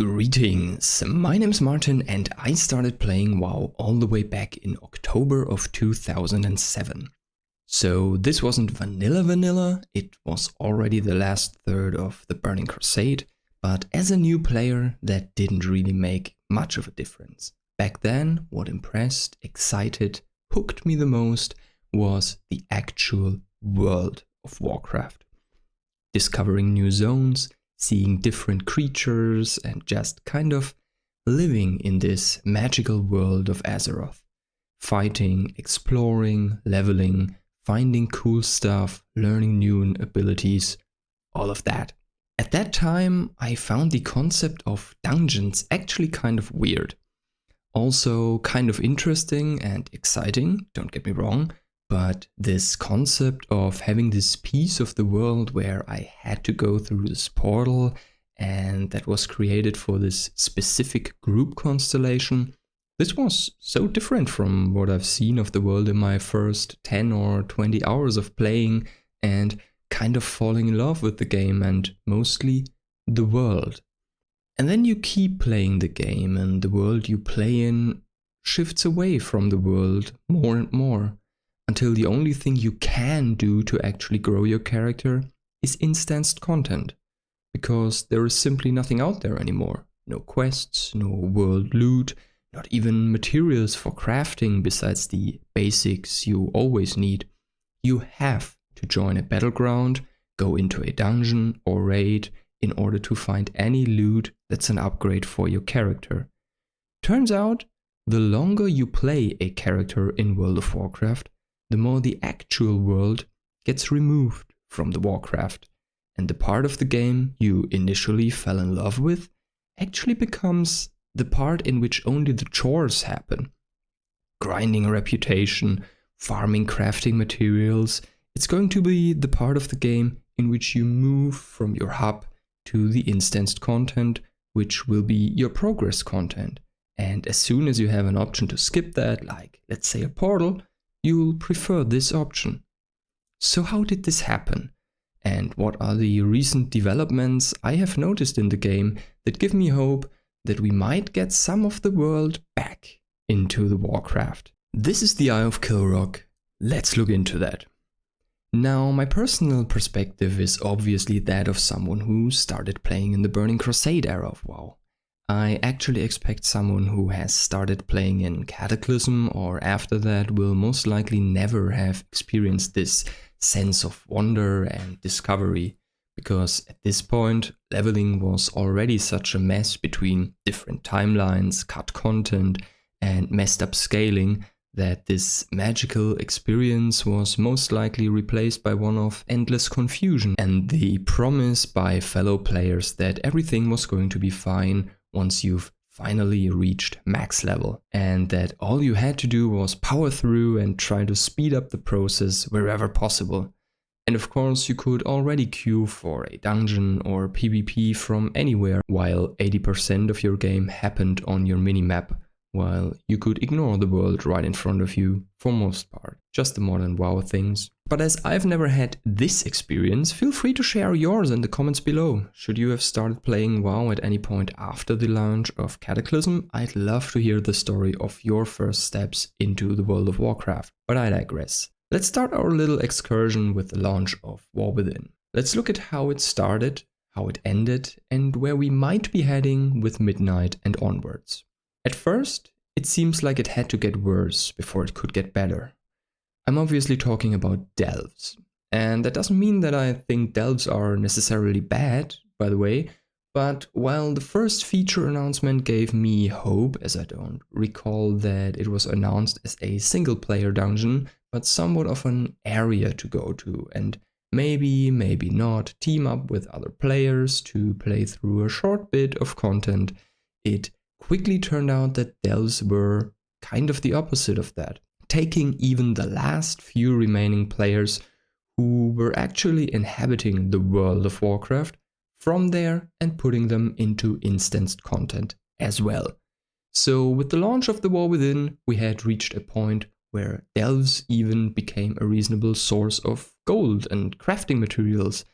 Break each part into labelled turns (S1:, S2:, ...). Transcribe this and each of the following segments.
S1: Greetings, my name's Martin and I started playing WoW all the way back in October of 2007. So this wasn't vanilla, it was already the last third of the Burning Crusade, but as a new player that didn't really make much of a difference. Back then, what impressed, excited, hooked me the most was the actual world of Warcraft. Discovering new zones, seeing different creatures, and just kind of living in this magical world of Azeroth. Fighting, exploring, leveling, finding cool stuff, learning new abilities, all of that. At that time, I found the concept of dungeons actually kind of weird. Also kind of interesting and exciting, don't get me wrong, but this concept of having this piece of the world where I had to go through this portal and that was created for this specific group constellation, this was so different from what I've seen of the world in my first 10 or 20 hours of playing and kind of falling in love with the game and mostly the world. And then you keep playing the game and the world you play in shifts away from the world more and more, until the only thing you can do to actually grow your character is instanced content, because there is simply nothing out there anymore. No quests, no world loot, not even materials for crafting besides the basics you always need. You have to join a battleground, go into a dungeon or raid in order to find any loot that's an upgrade for your character. Turns out, the longer you play a character in World of Warcraft, the more the actual world gets removed from the Warcraft, and the part of the game you initially fell in love with actually becomes the part in which only the chores happen. Grinding a reputation, farming crafting materials, it's going to be the part of the game in which you move from your hub to the instanced content, which will be your progress content. And as soon as you have an option to skip that, like let's say a portal, you'll prefer this option. So how did this happen? And what are the recent developments I have noticed in the game that give me hope that we might get some of the world back into the Warcraft? This is the Eye of Kilrock. Let's look into that. Now, my personal perspective is obviously that of someone who started playing in the Burning Crusade era of WoW. I actually expect someone who has started playing in Cataclysm or after that will most likely never have experienced this sense of wonder and discovery, because at this point leveling was already such a mess between different timelines, cut content and messed up scaling that this magical experience was most likely replaced by one of endless confusion and the promise by fellow players that everything was going to be fine once you've finally reached max level, and that all you had to do was power through and try to speed up the process wherever possible. And of course you could already queue for a dungeon or PvP from anywhere, while 80% of your game happened on your minimap, while you could ignore the world right in front of you for most part. Just the modern WoW things. But as I've never had this experience, feel free to share yours in the comments below. Should you have started playing WoW at any point after the launch of Cataclysm, I'd love to hear the story of your first steps into the world of Warcraft. But I digress. Let's start our little excursion with the launch of War Within. Let's look at how it started, how it ended, and where we might be heading with Midnight and onwards. At first, it seems like it had to get worse before it could get better. I'm obviously talking about delves. And that doesn't mean that I think delves are necessarily bad, by the way, but while the first feature announcement gave me hope, as I don't recall that it was announced as a single-player dungeon, but somewhat of an area to go to, and maybe not, team up with other players to play through a short bit of content, it quickly turned out that delves were kind of the opposite of that, taking even the last few remaining players who were actually inhabiting the world of Warcraft from there and putting them into instanced content as well. So with the launch of the War Within, we had reached a point where delves even became a reasonable source of gold and crafting materials,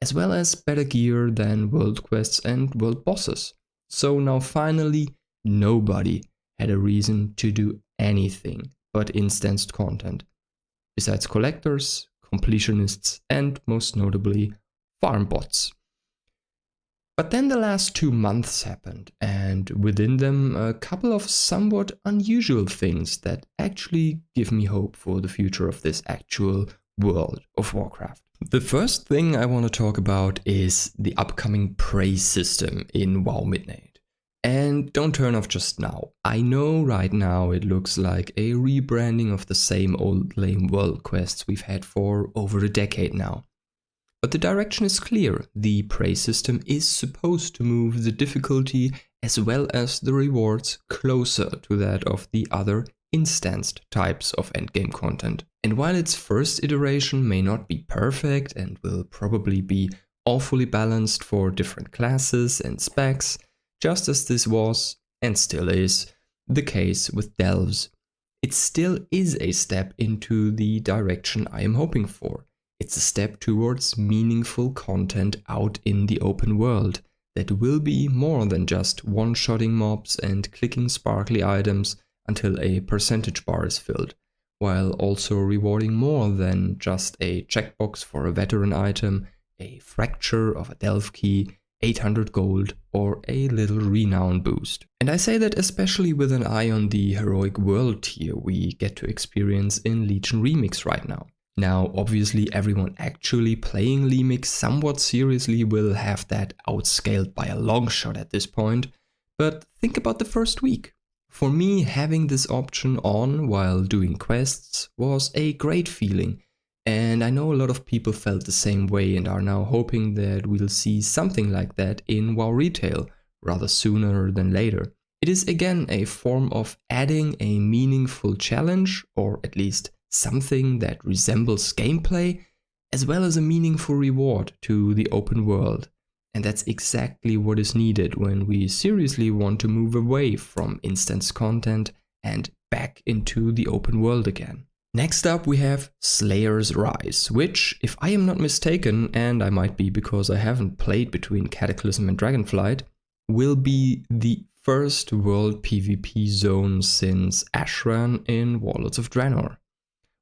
S1: as well as better gear than world quests and world bosses. So now finally, nobody had a reason to do anything but instanced content, besides collectors, completionists, and most notably, farm bots. But then the last 2 months happened, and within them a couple of somewhat unusual things that actually give me hope for the future of this actual world of Warcraft. The first thing I want to talk about is the upcoming praise system in WoW Midnight. And don't turn off just now. I know right now it looks like a rebranding of the same old lame world quests we've had for over a decade now. But the direction is clear. The praise system is supposed to move the difficulty as well as the rewards closer to that of the other instanced types of endgame content. And while its first iteration may not be perfect and will probably be awfully balanced for different classes and specs, just as this was, and still is, the case with Delves, it still is a step into the direction I am hoping for. It's a step towards meaningful content out in the open world that will be more than just one-shotting mobs and clicking sparkly items until a percentage bar is filled, while also rewarding more than just a checkbox for a veteran item, a fracture of a delve key, 800 gold, or a little renown boost. And I say that especially with an eye on the heroic world tier we get to experience in Legion Remix right now. Now, obviously everyone actually playing Remix somewhat seriously will have that outscaled by a long shot at this point, but think about the first week. For me, having this option on while doing quests was a great feeling, and I know a lot of people felt the same way and are now hoping that we'll see something like that in WoW Retail, rather sooner than later. It is again a form of adding a meaningful challenge, or at least something that resembles gameplay, as well as a meaningful reward to the open world. And that's exactly what is needed when we seriously want to move away from instance content and back into the open world again. Next up we have Slayer's Rise, which, if I am not mistaken, and I might be because I haven't played between Cataclysm and Dragonflight, will be the first world PvP zone since Ashran in Warlords of Draenor.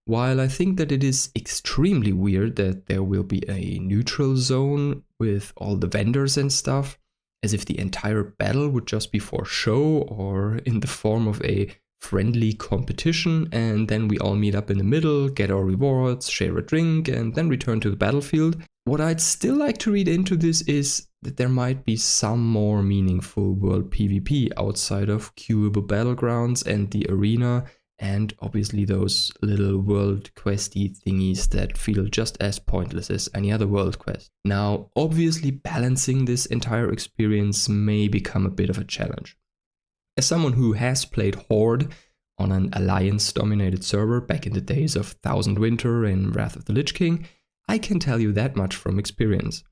S1: While I think that it is extremely weird that there will be a neutral zone with all the vendors and stuff, as if the entire battle would just be for show or in the form of a friendly competition, and then we all meet up in the middle, get our rewards, share a drink, and then return to the battlefield. What I'd still like to read into this is that there might be some more meaningful world PvP outside of queuable battlegrounds and the arena, and obviously those little world questy thingies that feel just as pointless as any other world quest. Now, obviously balancing this entire experience may become a bit of a challenge. As someone who has played Horde on an Alliance-dominated server back in the days of Thousand Winter and Wrath of the Lich King, I can tell you that much from experience.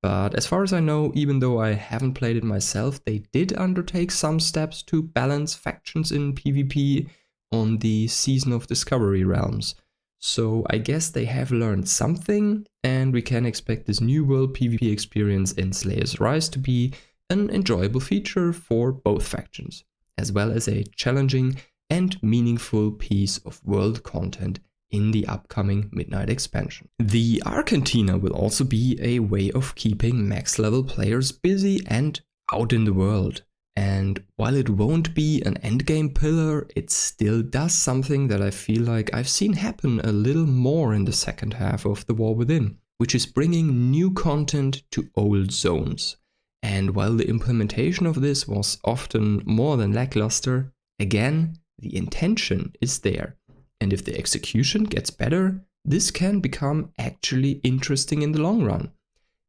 S1: But as far as I know, even though I haven't played it myself, they did undertake some steps to balance factions in PvP on the Season of Discovery realms. So I guess they have learned something, and we can expect this new world PvP experience in Slayer's Rise to be an enjoyable feature for both factions, as well as a challenging and meaningful piece of world content in the upcoming Midnight expansion. The Argentina will also be a way of keeping max level players busy and out in the world. And while it won't be an endgame pillar, it still does something that I feel like I've seen happen a little more in the second half of The War Within, which is bringing new content to old zones. And while the implementation of this was often more than lackluster, again, the intention is there. And if the execution gets better, this can become actually interesting in the long run.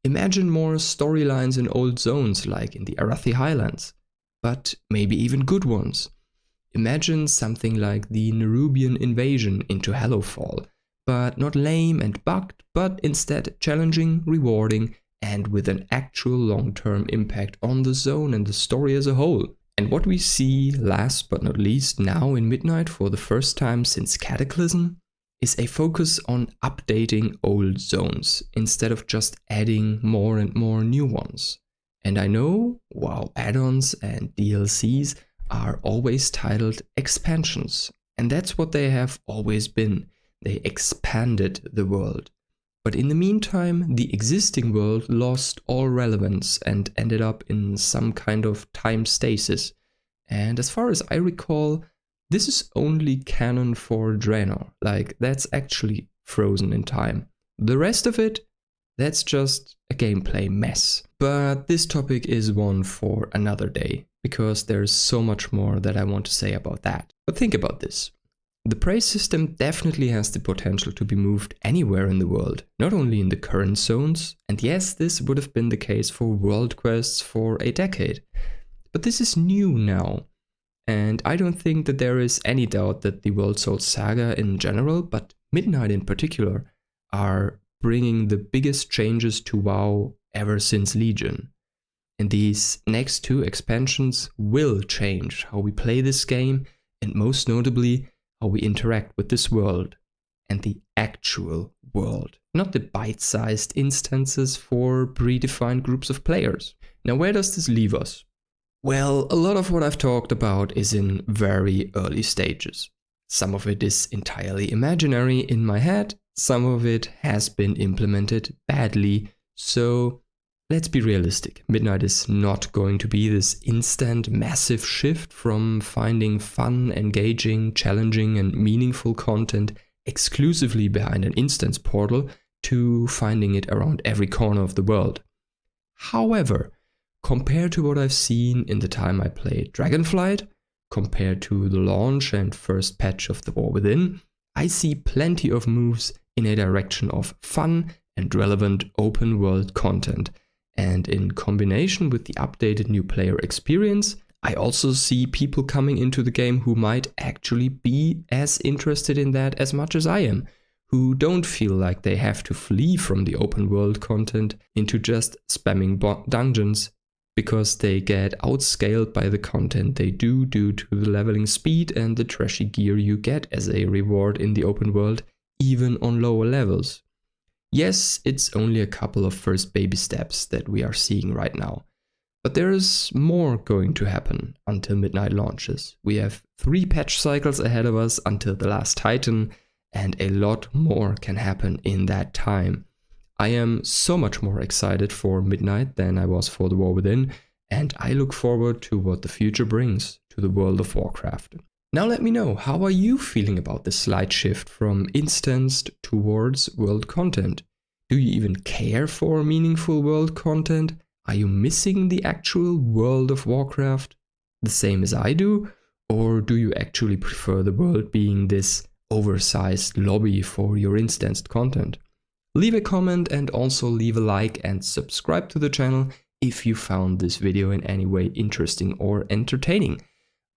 S1: Imagine more storylines in old zones like in the Arathi Highlands, but maybe even good ones. Imagine something like the Nerubian invasion into Hallowfall, but not lame and bugged, but instead challenging, rewarding, and with an actual long-term impact on the zone and the story as a whole. And what we see, last but not least, now in Midnight for the first time since Cataclysm, is a focus on updating old zones instead of just adding more and more new ones. And I know, WoW add-ons and DLCs are always titled expansions. And that's what they have always been. They expanded the world. But in the meantime, the existing world lost all relevance and ended up in some kind of time stasis. And as far as I recall, this is only canon for Draenor. Like, that's actually frozen in time. The rest of it, that's just a gameplay mess. But this topic is one for another day, because there's so much more that I want to say about that. But think about this. The praise system definitely has the potential to be moved anywhere in the world, not only in the current zones, and yes, this would have been the case for world quests for a decade. But this is new now, and I don't think that there is any doubt that the World Souls saga in general, but Midnight in particular, are bringing the biggest changes to WoW ever since Legion. And these next two expansions will change how we play this game, and most notably, how we interact with this world, and the actual world, not the bite-sized instances for predefined groups of players. Now, where does this leave us? Well, a lot of what I've talked about is in very early stages. Some of it is entirely imaginary in my head, some of it has been implemented badly, so let's be realistic. Midnight is not going to be this instant massive shift from finding fun, engaging, challenging and meaningful content exclusively behind an instance portal to finding it around every corner of the world. However, compared to what I've seen in the time I played Dragonflight, compared to the launch and first patch of The War Within, I see plenty of moves in a direction of fun and relevant open world content. And in combination with the updated new player experience, I also see people coming into the game who might actually be as interested in that as much as I am, who don't feel like they have to flee from the open world content into just spamming dungeons because they get outscaled by the content they do due to the leveling speed and the trashy gear you get as a reward in the open world, even on lower levels. Yes, it's only a couple of first baby steps that we are seeing right now, but there is more going to happen until Midnight launches. We have 3 patch cycles ahead of us until the last Titan, and a lot more can happen in that time. I am so much more excited for Midnight than I was for The War Within, and I look forward to what the future brings to the world of Warcraft. Now let me know, how are you feeling about this slight shift from instanced towards world content? Do you even care for meaningful world content? Are you missing the actual world of Warcraft the same as I do? Or do you actually prefer the world being this oversized lobby for your instanced content? Leave a comment and also leave a like and subscribe to the channel if you found this video in any way interesting or entertaining.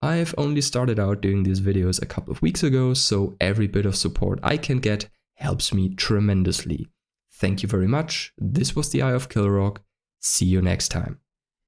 S1: I've only started out doing these videos a couple of weeks ago, so every bit of support I can get helps me tremendously. Thank you very much. This was the Eye of Kilrock. See you next time.